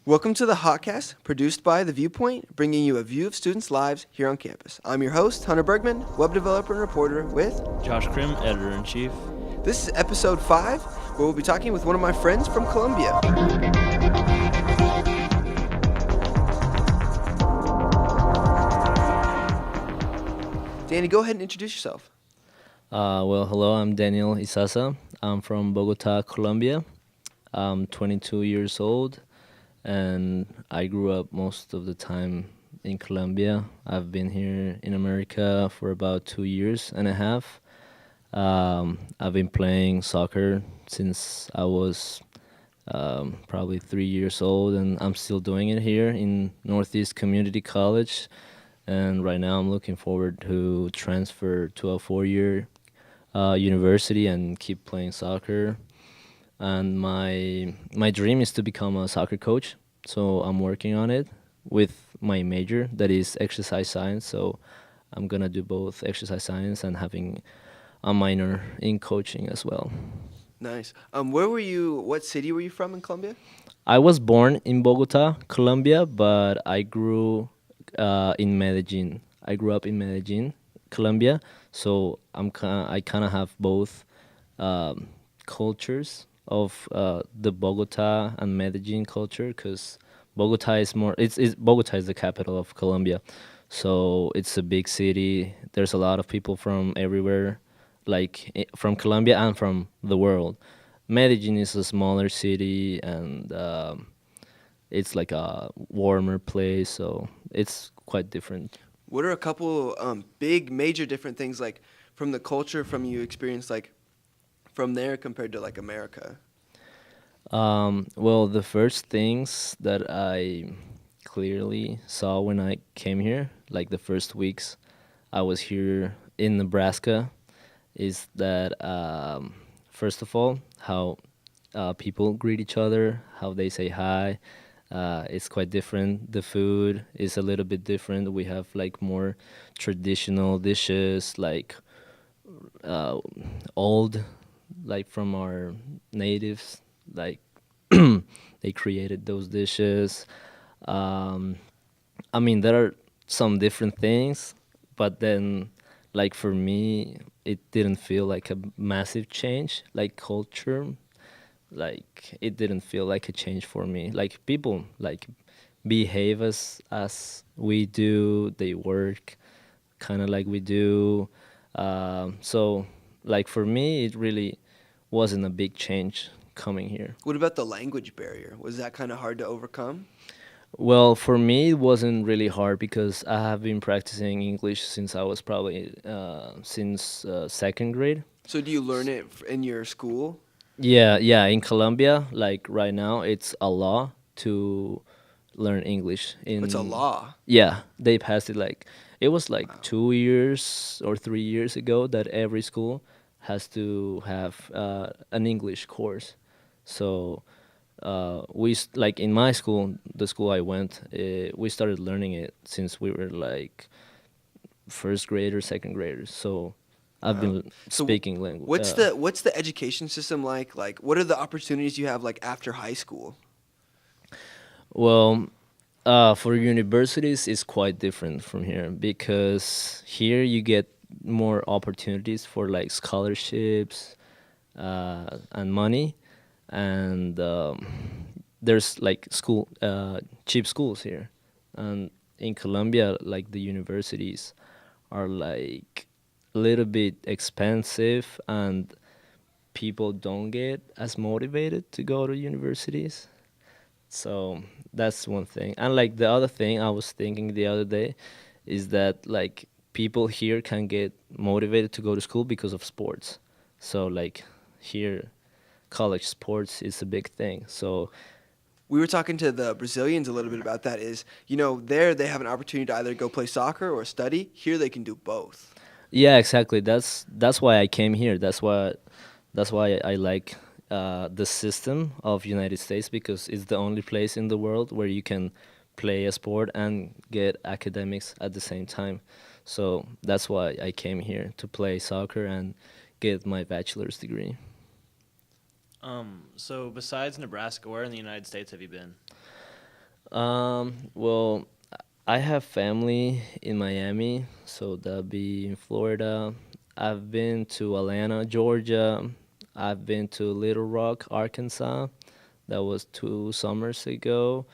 Welcome to the Hawkcast, produced by the ViewPoint, bringing you a view of students' lives here on campus. I'm your host, Hunter Bergman, web developer and reporter with Josh Crim, editor-in-chief. This is episode 5, where we'll be talking with one of my friends from Colombia. Danny, go ahead and introduce yourself. Hello, I'm Daniel Isaza. I'm from Bogota, Colombia. I'm 22 years old, and I grew up most of the time in Colombia. I've been here in America for about 2 years and a half. I've been playing soccer since I was probably 3 years old, and I'm still doing it here in Northeast Community College. And right now, I'm looking forward to transfer to a four-year university and keep playing soccer. And my dream is to become a soccer coach, so I'm working on it with my major, that is exercise science. So I'm gonna do both exercise science and having a minor in coaching as well. Nice. What city were you from in Colombia? I was born in Bogota, Colombia, but I grew in Medellin. I grew up in Medellin, Colombia. So I kind of have both cultures of the Bogota and Medellin culture, because Bogota is more. Bogota is the capital of Colombia, so it's a big city. There's a lot of people from everywhere, like from Colombia and from the world. Medellin is a smaller city, and it's like a warmer place, so it's quite different. What are a couple big, major different things like from the culture from you experienced like from there compared to like America? The first things that I clearly saw when I came here, like the first weeks I was here in Nebraska, is that first of all, how people greet each other, how they say hi. It's quite different. The food is a little bit different. We have like more traditional dishes, like uh, old, like from our natives, like they created those dishes. Um, I mean, there are some different things, but then, like for me, it didn't feel like a massive change, like culture. Like it didn't feel like a change for me. Like people like behave as we do. They work kind of like we do. So like for me, it really wasn't a big change coming here. What about the language barrier? Was that kind of hard to overcome? Well, for me, it wasn't really hard because I have been practicing English since I was probably since second grade. So do you learn it in your school? Yeah. In Colombia, like right now, it's a law to learn English. It's a law. Yeah, they passed it like it was like Wow. 2 years or 3 years ago that every school has to have an English course. So like in my school, the school I went, we started learning it since we were like first graders, second graders. So I've Wow. been So speaking language. what's the education system like? Like what are the opportunities you have like after high school? Well, for universities, it's quite different from here because here you get more opportunities for like scholarships and money, and there's like cheap schools here, and in Colombia, like the universities are like a little bit expensive, and people don't get as motivated to go to universities. So that's one thing. And like the other thing I was thinking the other day is that like people here can get motivated to go to school because of sports. So like here college sports is a big thing. So We were talking to the Brazilians a little bit about that is, there they have an opportunity to either go play soccer or study. Here they can do both. yeah, exactly. That's why I came here. That's why I like the system of United States, because it's the only place in the world where you can play a sport and get academics at the same time. So that's why I came here to play soccer and get my bachelor's degree. So besides Nebraska, where in the United States have you been? Well, I have family in Miami, so that'll be in Florida. I've been to Atlanta, Georgia. I've been to Little Rock, Arkansas. That was 2 summers ago.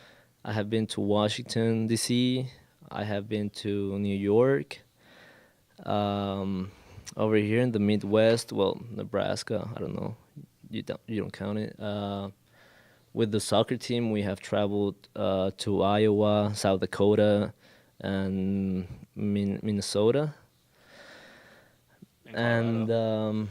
I have been to Washington, D.C. I have been to New York. Um, Over here in the Midwest, well, Nebraska, I don't know. You don't count it. With the soccer team, we have traveled to Iowa, South Dakota, and Minnesota, In and Colorado.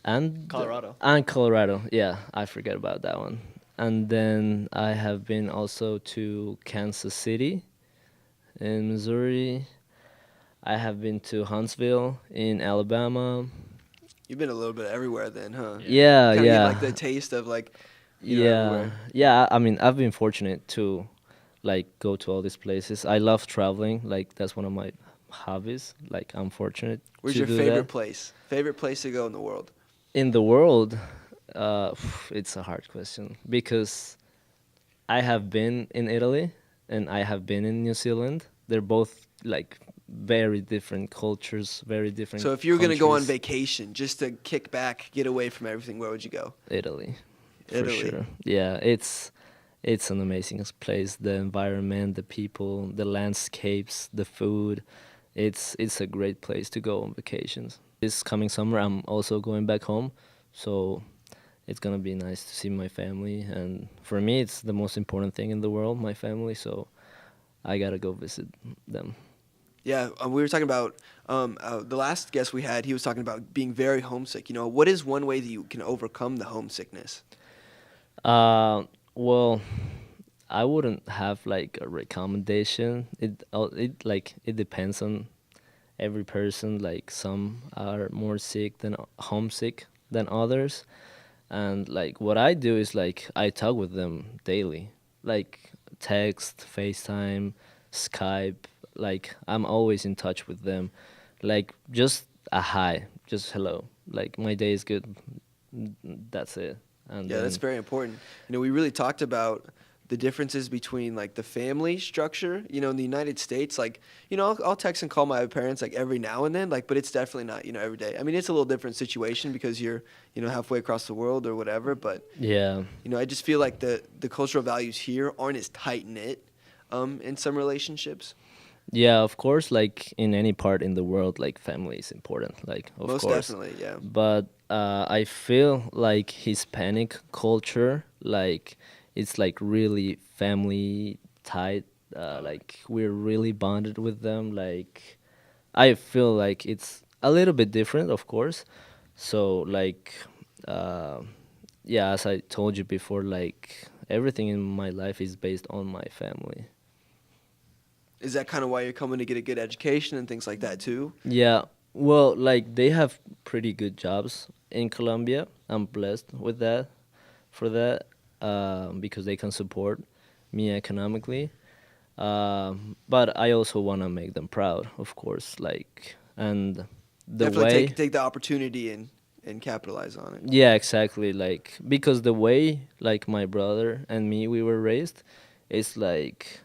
and Colorado. and Colorado. Yeah, I forget about that one. And then I have been also to Kansas City in Missouri. I have been to Huntsville in Alabama. You've been a little bit everywhere then, huh? Yeah. Yeah, Kind of get like the yeah, taste of like, yeah, everywhere. yeah. I mean, I've been fortunate to like go to all these places. I love traveling. Like that's one of my hobbies. Like I'm fortunate Where's to your do favorite that. place? Favorite place to go in the world? In the world, it's a hard question because I have been in Italy and I have been in New Zealand. They're both like very different cultures, very different So if you were gonna go on countries. vacation just to kick back, get away from everything, where would you go? Italy, for Italy. sure. Yeah, it's an amazing place. The environment, the people, the landscapes, the food. It's a great place to go on vacations. This coming summer, I'm also going back home, so it's gonna be nice to see my family. And for me, it's the most important thing in the world, my family. So I gotta go visit them. Yeah, we were talking about the last guest we had. He was talking about being very homesick. What is one way that you can overcome the homesickness? Uh, well, I wouldn't have like a recommendation. It depends on every person. Like some are more sick than homesick than others, and like what I do is like I talk with them daily, like text, FaceTime, Skype. Like I'm always in touch with them, like just a hi, just hello. Like my day is good. That's it. And Yeah, that's then very important. We really talked about the differences between like the family structure. In the United States, like I'll text and call my parents like every now and then, like, but it's definitely not every day. I mean, it's a little different situation because you're halfway across the world or whatever. But yeah, I just feel like the cultural values here aren't as tight knit in some relationships. yeah, of course, like in any part in the world, like family is important, like of Most course. definitely, yeah. But I feel like Hispanic culture, like it's like really family tight. Like we're really bonded with them. Like I feel like it's a little bit different, of course. So like, uh, yeah, as I told you before, like everything in my life is based on my family. Is that kind of why you're coming to get a good education and things like that too? Yeah, well, like they have pretty good jobs in Colombia. I'm blessed with that for that because they can support me economically. But I also want to make them proud, of course. Like and the Definitely way, take the opportunity and capitalize on it. yeah, exactly. Like because the way like my brother and me we were raised, it's like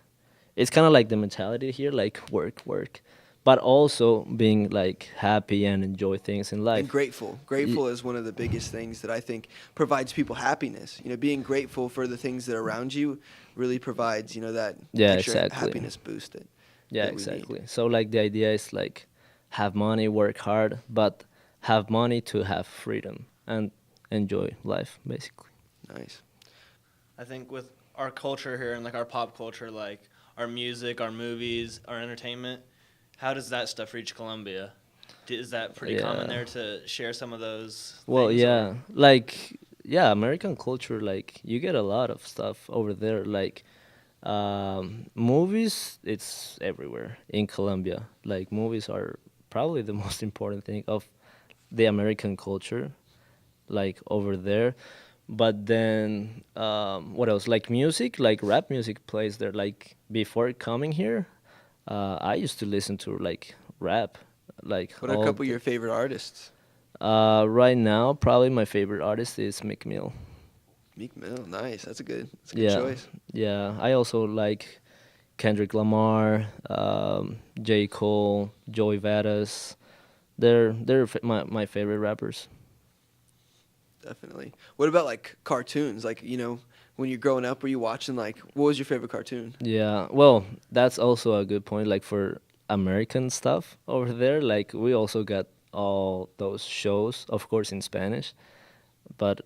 it's kind of like the mentality here, like work, work, but also being like happy and enjoy things in And life. grateful. Y- Grateful is one of the biggest things that I think provides people happiness. Being grateful for the things that are around you really provides, that Yeah, extra exactly. happiness boost Yeah, that we need. exactly. So like the idea is like have money, work hard, but have money to have freedom and enjoy life, basically. Nice. I think with our culture here and like our pop culture, like our music, our movies, our entertainment, how does that stuff reach Colombia? Is that pretty common Yeah. there to share some of those Well, things, or? yeah, like yeah, American culture, like you get a lot of stuff over there. Like movies, it's everywhere in Colombia. Like movies are probably the most important thing of the American culture, like over there. But then what else? Like music, like rap music plays there. Like before coming here, I used to listen to like rap, like What are a all. couple of your favorite artists? Right now, probably my favorite artist is Mill. Meek Mill, nice. That's a good Yeah, choice. yeah. I also like Kendrick Lamar, J. Cole, Joey Vadas. They're my favorite rappers. Definitely. What about like cartoons? Like, when you're growing up, were you watching like what was your favorite cartoon? Yeah, well, that's also a good point. Like for American stuff over there, like we also got all those shows, of course, in Spanish. But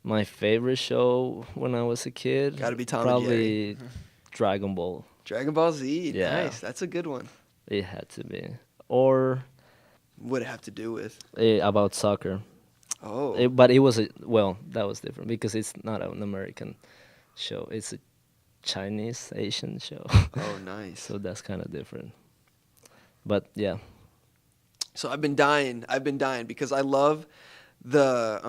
my favorite show when I was a kid, Gotta be Tom and Jerry. probably Dragon Ball. Dragon Ball Z. Yeah, Nice. That's a good one. it had to be. Or What it have to do with? about soccer. Oh. But it was well, that was different because it's not an American show. It's a Chinese Asian show. Oh, nice. So that's kind of different. But yeah, So I've been dying. Because I love the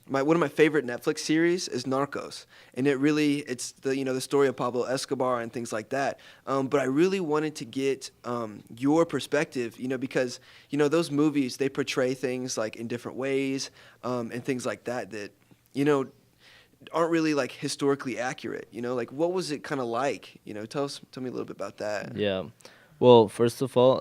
one of my favorite Netflix series is Narcos, and it's the story of Pablo Escobar and things like that. But I really wanted to get your perspective, because those movies, they portray things like in different ways, and things like that aren't really like historically accurate. Like what was it kind of like? Tell me a little bit about that. yeah. Well, first of all,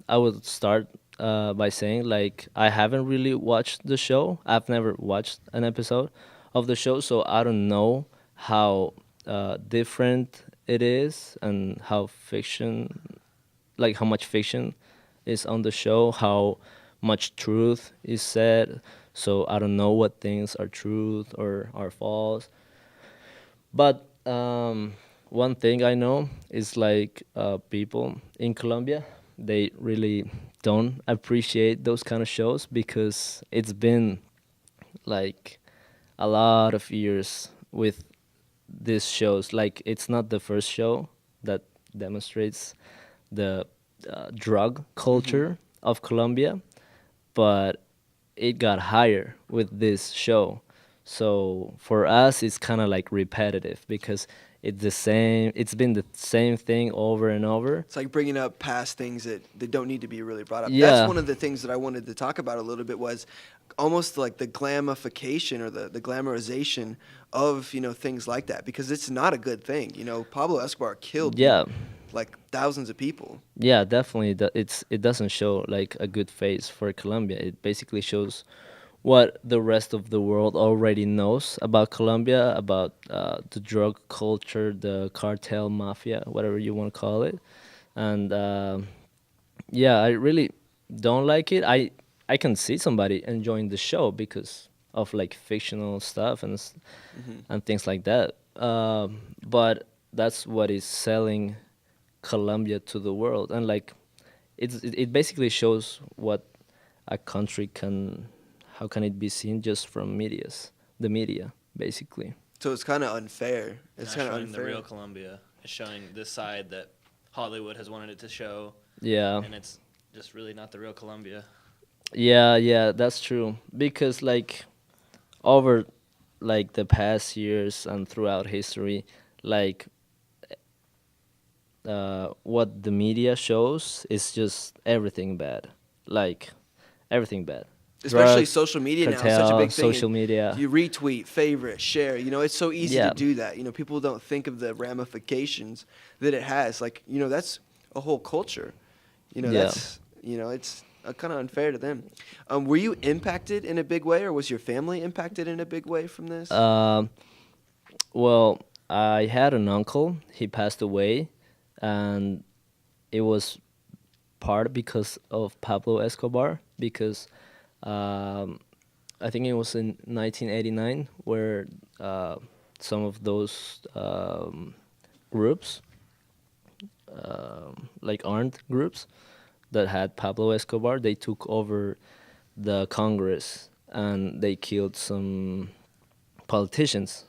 I would start by saying like I haven't really watched the show. I've never watched an episode of the show, so I don't know how different it is and how much fiction is on the show, how much truth is said. So I don't know what things are truth or are false. But one thing I know is like people in Colombia, they really don't appreciate those kind of shows because it's been like a lot of years with these shows. Like it's not the first show that demonstrates the drug culture of Colombia, but it got higher with this show. So for us, it's kind of like repetitive because it's the same. It's been the same thing over and over. It's like bringing up past things that don't need to be really brought up. Yeah. That's one of the things that I wanted to talk about a little bit was almost like the glamification or the glamorization of, things like that because it's not a good thing. Pablo Escobar killed Yeah, like thousands of people. yeah, definitely. It doesn't show like a good face for Colombia. It basically shows what the rest of the world already knows about Colombia, about the drug culture, the cartel mafia, whatever you want to call it. And yeah, I really don't like it. I can see somebody enjoying the show because of like fictional stuff and things like that. But that's what is selling Colombia to the world, and like it basically shows what a country can, how can it be seen just from the media basically. So it's kind of unfair. It's Not kind of showing the unfair. real Colombia. It's showing this side that Hollywood has wanted it to show, Yeah, and it's just really not the real Colombia. yeah, that's true because like over like the past years and throughout history, like what the media shows is just everything bad, like everything bad. Especially Drugs, social media now is such a cartel, big thing. social media. You retweet, favorite, share. It's so easy Yeah. to do that. People don't think of the ramifications that it has. Like, that's a whole culture. Yeah. That's, it's kind of unfair to them. Were you impacted in a big way, or was your family impacted in a big way from this? Well, I had an uncle. He passed away, and it was part because of Pablo Escobar. Because I think it was in 1989 where some of those groups, like armed groups that had Pablo Escobar, they took over the Congress and they killed some politicians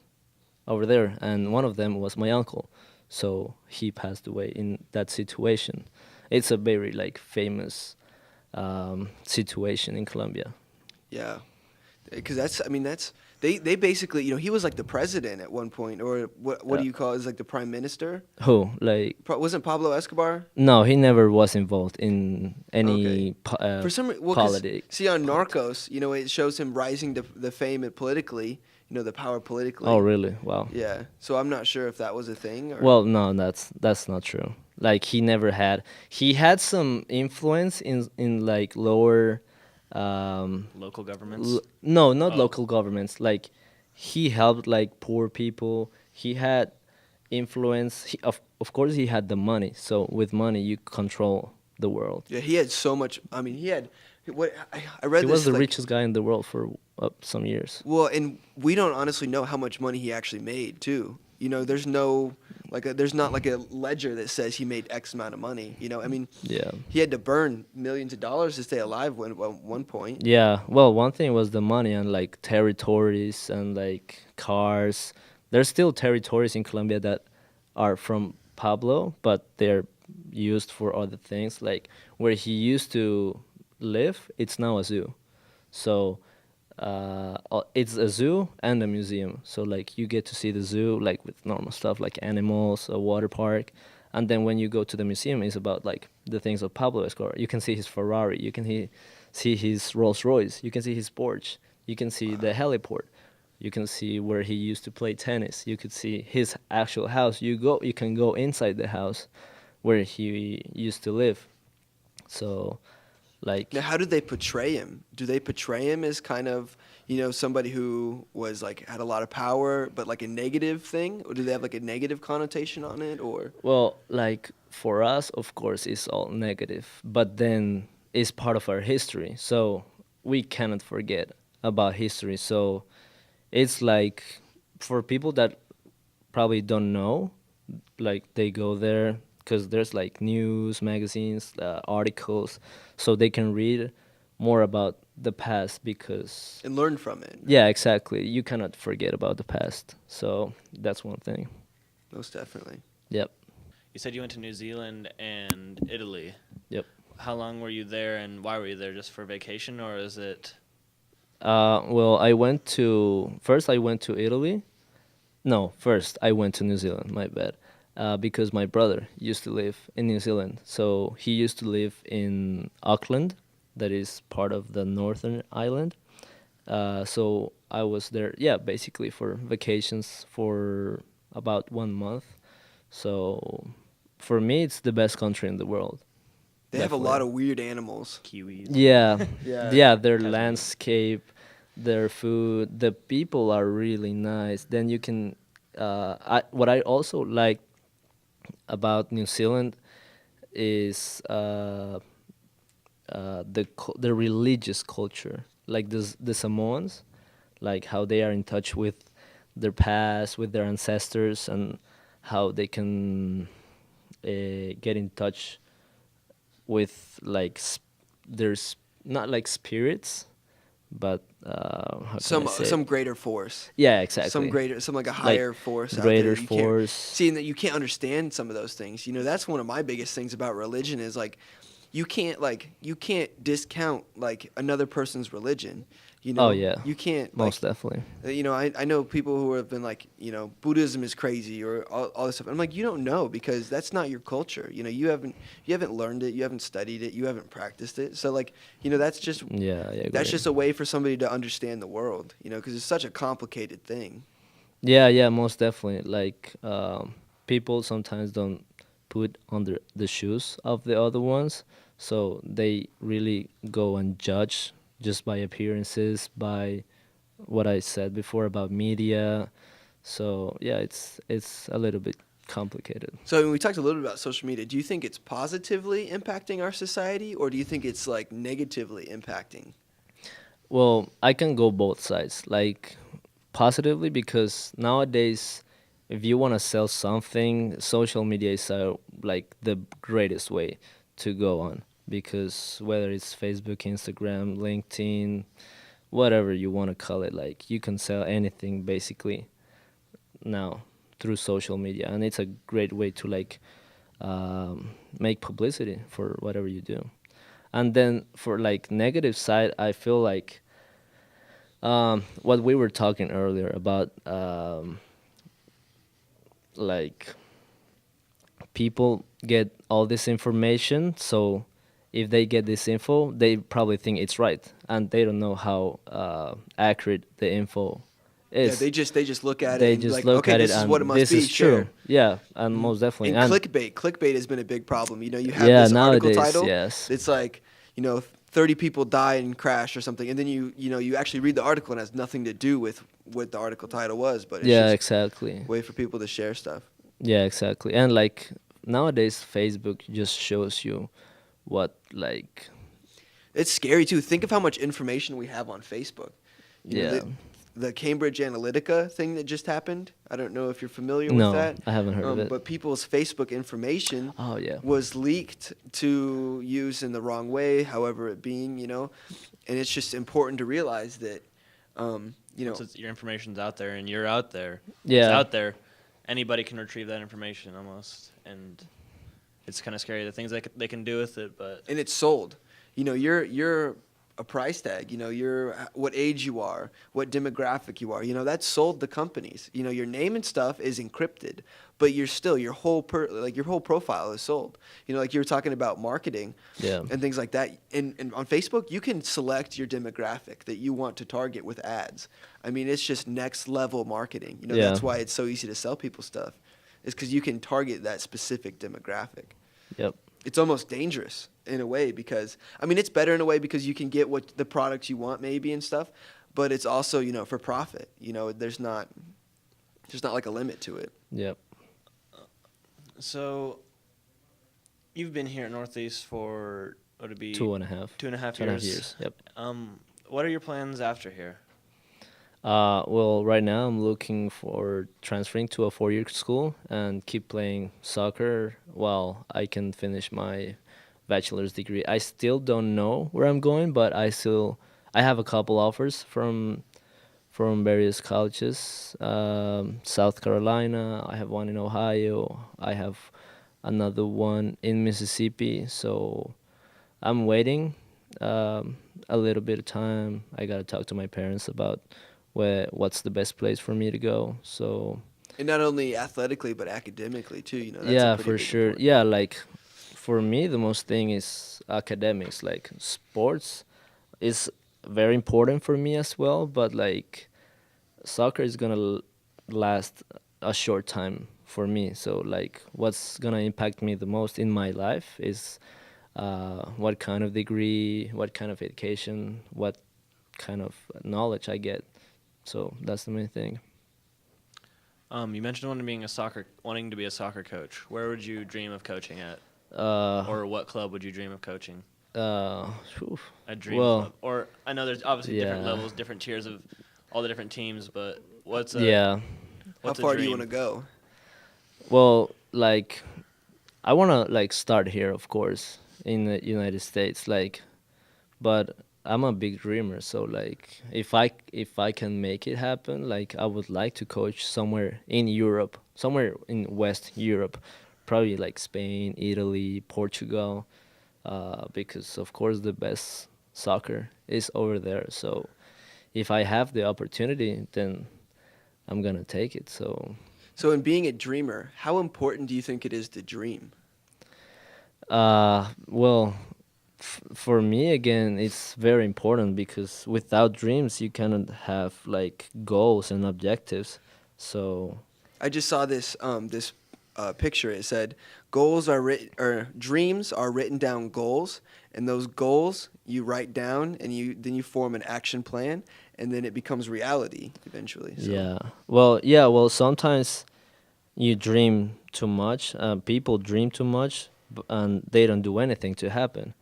over there, and one of them was my uncle. So he passed away in that situation. It's a very like famous situation in Colombia. Yeah, because they basically, he was like the president at one point, or what Yeah. do you call it? Is like the prime minister? Who like? Wasn't Pablo Escobar? No, he never was involved in any For some reason, politics. see on Narcos, it shows him rising to the fame politically, the power politically. Oh, really? Wow. Yeah. So I'm not sure if that was a thing or. Well, no, that's not true. Like he never had. He had some influence in like lower, Local governments. no, not Oh. local governments. Like he helped like poor people. He had influence. Of course he had the money. So with money you control the world. Yeah, he had so much. I mean, he had. What I read He this was the like, richest guy in the world for some years. Well, and we don't honestly know how much money he actually made too. There's no there's not like a ledger that says he made X amount of money. I mean, Yeah. he had to burn millions of dollars to stay alive at one point. Yeah, well, one thing was the money and like territories and like cars. There's still territories in Colombia that are from Pablo, but they're used for other things. Like where he used to live, it's now a zoo. So it's a zoo and a museum. So like you get to see the zoo like with normal stuff like animals, a water park, and then when you go to the museum, it's about like the things of Pablo Escobar. You can see his Ferrari, you can see his Rolls Royce, you can see his Porsche, you can see the heliport, you can see where he used to play tennis, you could see his actual house. You can go inside the house where he used to live. So like Now, how did they portray him? Do they portray him as kind of, somebody who was like had a lot of power, but like a negative thing, or do they have like a negative connotation on it, or? Well, like for us, of course, it's all negative, but then it's part of our history, so we cannot forget about history. So it's like for people that probably don't know, like they go there because there's like news, magazines, articles, so they can read more about the past because And learn from it. yeah, exactly. You cannot forget about the past. So that's one thing. Most definitely. Yep. You said you went to New Zealand and Italy. Yep. How long were you there, and why were you there? Just for vacation, or is it? Well, first I went to Italy. No, first I went to New Zealand. My bad. Because my brother used to live in New Zealand, so he used to live in Auckland, that is part of the Northern Island. So I was there, yeah, basically for vacations for about 1 month. So for me, it's the best country in the world. They have a Definitely. lot of weird animals. Kiwis. Yeah, Yeah. yeah, their Tasmania. landscape, their food, the people are really nice. Then you can, what I also like about New Zealand is the religious culture, like the Samoans, like how they are in touch with their past, with their ancestors, and how they can get in touch with like there's not like spirits, but how can I say it? Some greater force. Yeah, exactly. Some like a higher force out there. greater that you can't- force. Seeing that you can't understand some of those things. That's one of my biggest things about religion is like you can't discount like another person's religion. Oh, yeah. You can't Most definitely. I know people who have been like, Buddhism is crazy or all this stuff. I'm like, you don't know because that's not your culture. You haven't learned it, you haven't studied it, you haven't practiced it. So like, that's just Yeah, I that's agree. just a way for somebody to understand the world, because it's such a complicated thing. Yeah, most definitely. Like people sometimes don't put on the shoes of the other ones, so they really go and judge just by appearances, by what I said before about media. So yeah, it's a little bit complicated. So we talked a little bit about social media. Do you think it's positively impacting our society, or do you think it's like negatively impacting? Well, I can go both sides. Like positively because nowadays if you want to sell something, social media is like the greatest way to go on because whether it's Facebook, Instagram, LinkedIn, whatever you want to call it, like you can sell anything basically now through social media, and it's a great way to like make publicity for whatever you do. And then for like negative side, I feel like what we were talking earlier about like people get all this information, so if they get this info they probably think it's right and they don't know how accurate the info Yeah, It's they just look at it they and be just like, look okay, at it this is what it and must this be. is Sure. true. Yeah, and Mhm. most definitely. And And clickbait has been a big problem. You know, you have yeah, this article nowadays, title. yes. It's like, 30 people died in crash or something, and then you actually read the article and it has nothing to do with what the article title was, but it's Yeah, just exactly. a way for people to share stuff. Yeah, exactly. And like nowadays, Facebook just shows you what like It's scary too. Think of how much information we have on Facebook. You know, yeah. the Cambridge Analytica thing that just happened. I don't know if you're familiar with No, that. I haven't heard of it. But people's Facebook information Oh yeah. was leaked to use in the wrong way, however it being, and it's just important to realize that, Once your information's out there and you're out there, it's Yeah. out there. Anybody can retrieve that information almost, and it's kind of scary the things they can do with it. But and it's sold. You're a price tag. You're what age you are, what demographic you are. That's sold to companies. Your name and stuff is encrypted, but you're still your whole your whole profile is sold. Like you were talking about marketing, Yeah. and things like that. And on Facebook, you can select your demographic that you want to target with ads. I mean, it's just next level marketing. Yeah. That's why it's so easy to sell people stuff. Is because you can target that specific demographic. Yep. It's almost dangerous in a way because it's better in a way because you can get what the products you want maybe and stuff, but it's also for profit. There's not like a limit to it. Yep. so you've been here at Northeast for what would it be 2.5. 2.5 2.5 years. years. Yep. What are your plans after here? Well, right now I'm looking for transferring to a 4-year school and keep playing soccer while I can finish my bachelor's degree. I still don't know where I'm going, but I have a couple offers from various colleges. South Carolina, I have one in Ohio, I have another one in Mississippi. So I'm waiting a little bit of time. I gotta talk to my parents about what's the best place for me to go. So And not only athletically but academically too. That's yeah, a pretty for big sure. important. Yeah, like for me, the most thing is academics. Like sports is very important for me as well, but like soccer is gonna last a short time for me. So like, what's gonna impact me the most in my life is what kind of degree, what kind of education, what kind of knowledge I get. So that's the main thing. You mentioned wanting to be a soccer coach. Where would you dream of coaching at, Uh, or what club would you dream of coaching? Phew. A dream Well, club, or I know there's obviously different yeah. levels, different tiers of all the different teams, but what's a Yeah. How what's a far do dream? you want to go? Well, like I wanna like start here, of course, in the United States. Like, but I'm a big dreamer, so like if I can make it happen, like I would like to coach somewhere in Europe, somewhere in West Europe, probably like Spain, Italy, Portugal, because of course the best soccer is over there. So if I have the opportunity, then I'm gonna take it. So So in being a dreamer, how important do you think it is to dream? well, for me again, it's very important because without dreams, you cannot have like goals and objectives. So I just saw this picture. It said goals are written or dreams are written down goals, and those goals you write down, and you form an action plan, and then it becomes reality eventually. So. yeah, well, sometimes you dream too much. People dream too much, and they don't do anything to happen.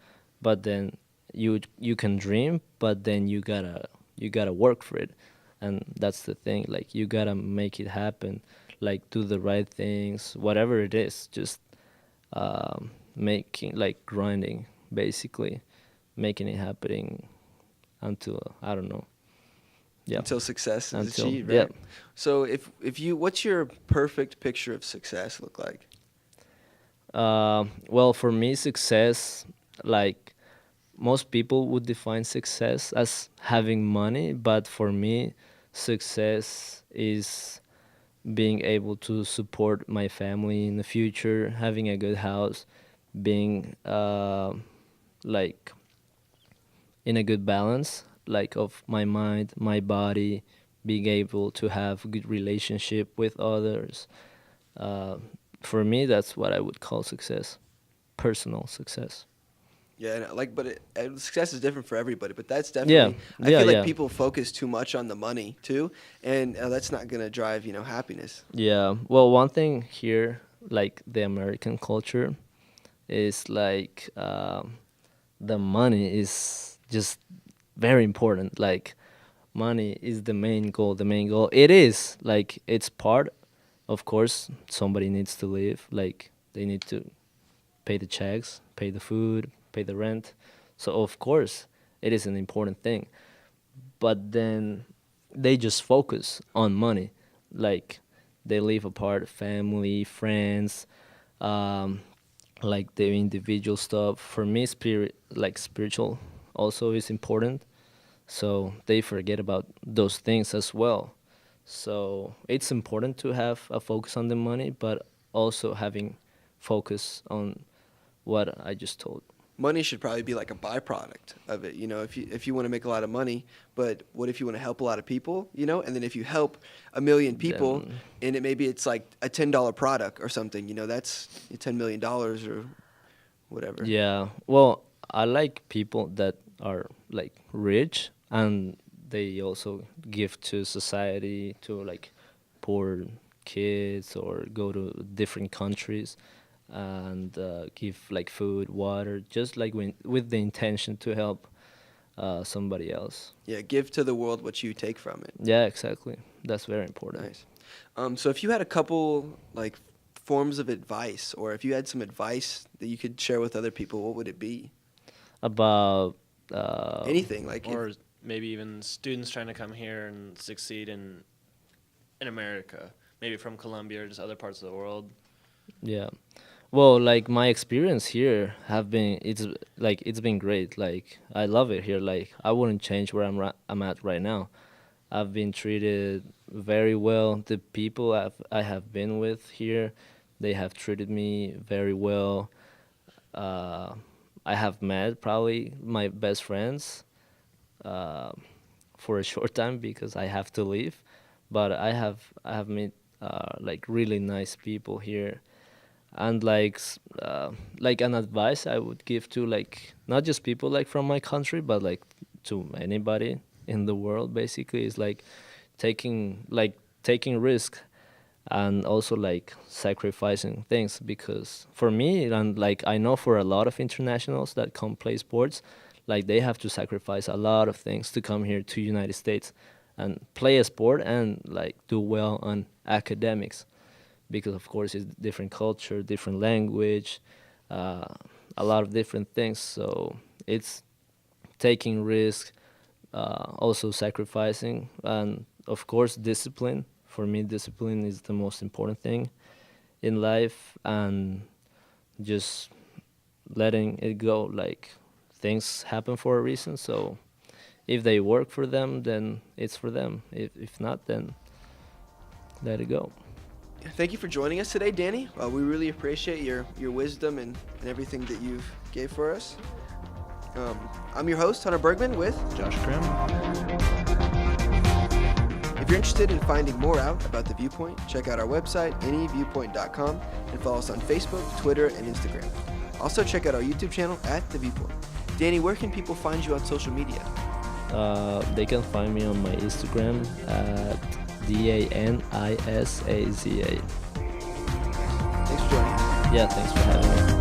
But then you can dream, but then you gotta work for it, and that's the thing. Like you gotta make it happen. Like do the right things, whatever it is. Just making like grinding, basically, making it happening until I don't know. Yeah. Until success is Until achieved, yeah. right? So what's your perfect picture of success look like? Well, for me, success, like most people would define success as having money, but for me, success is being able to support my family in the future, having a good house, being like in a good balance, like of my mind, my body, being able to have good relationship with others. Uh, for me, that's what I would call success, personal success. Yeah, and like, but success is different for everybody. But that's Yeah, definitely. I yeah, feel like yeah, people focus too much on the money too, and that's not gonna drive happiness. yeah. Well, one thing here, like the American culture, is like the money is just very important. Like money is the main goal. The main goal. It is like it's part. Of course, somebody needs to live. Like they need to pay the checks, pay the food, pay the rent. So of course, it is an important thing. But then they just focus on money. Like they live apart, family, friends, um, like the individual stuff. For me, spiritual also is important. So they forget about those things as well. So it's important to have a focus on the money, but also having focus on what I just told. Money should probably be like a byproduct of it. If you want to make a lot of money, but what if you want to help a lot of people? And then if you help a million people, Then and maybe it's like a $10 product or something. That's $10 million or whatever. yeah, well, I like people that are like rich and they also give to society, to like poor kids, or go to different countries and give like food, water, just like with the intention to help somebody else. Yeah, give to the world what you take from it. Yeah, exactly. That's very important. Nice. So if you had a couple like forms of advice, or if you had some advice that you could share with other people, what would it be? About Anything like Or maybe even students trying to come here and succeed in America, maybe from Colombia or just other parts of the world. yeah. Well, like my experience here have been it's been great. Like I love it here. Like I wouldn't change where I'm at right now. I've been treated very well. The people I have been with here, they have treated me very well. Uh, I have met probably my best friends uh, for a short time because I have to leave, but I have met like really nice people here. And like an advice I would give to like not just people like from my country, but like to anybody in the world basically, is like taking risk, and also like sacrificing things. Because for me, and like I know for a lot of internationals that come play sports, like they have to sacrifice a lot of things to come here to United States and play a sport and like do well on academics, because of course it's different culture, different language, uh, a lot of different things. So it's taking risk, also sacrificing, and of course discipline. For me, discipline is the most important thing in life, and just letting it go. Like things happen for a reason, so if they work for them, then it's for them. If not, then let it go. Thank you for joining us today, Danny. We really appreciate your wisdom and everything that you've gave for us. I'm your host, Hunter Bergman, with Josh Crim. If you're interested in finding more out about The Viewpoint, check out our website, anyviewpoint.com, and follow us on Facebook, Twitter, and Instagram. Also, check out our YouTube channel at The Viewpoint. Danny, where can people find you on social media? They can find me on my Instagram at DANISAZA. Thanks for joining us. Yeah, thanks for having me.